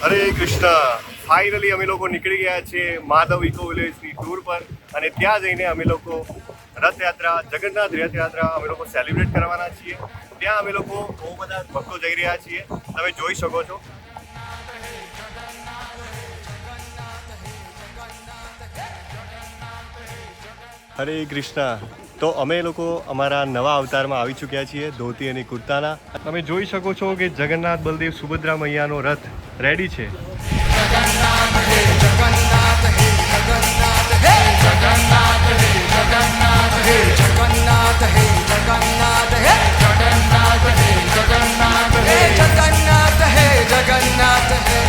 હરે Krishna. Finally અમે લોકો નીકળી ગયા છીએ માધવ ઇકો વિલેજની ટૂર પર અને ત્યાં જઈને અમે લોકો રથયાત્રા, જગન્નાથ રથયાત્રા અમે લોકો સેલિબ્રેટ કરવાના છીએ. ત્યાં અમે લોકો બહુ બધા ભક્તો જઈ રહ્યા છીએ, તમે જોઈ શકો છો. હરે કૃષ્ણ. તો અમે લોકો અમારા નવા અવતારમાં આવી ચૂક્યા છીએ, ધોતી અને કુર્તાના. તમે જોઈ શકો છો કે જગન્નાથ, બલદેવ, સુભદ્રા મૈયાનો રથ રેડી છે. જગન્નાથ હે જગન્નાથ હે જગન્નાથ હે જગન્નાથ હે જગન્નાથ હે જગન્નાથ હે જગન્નાથ હે જગન્નાથ હે જગન્નાથ હે જગન્નાથ હે જગન્નાથ હે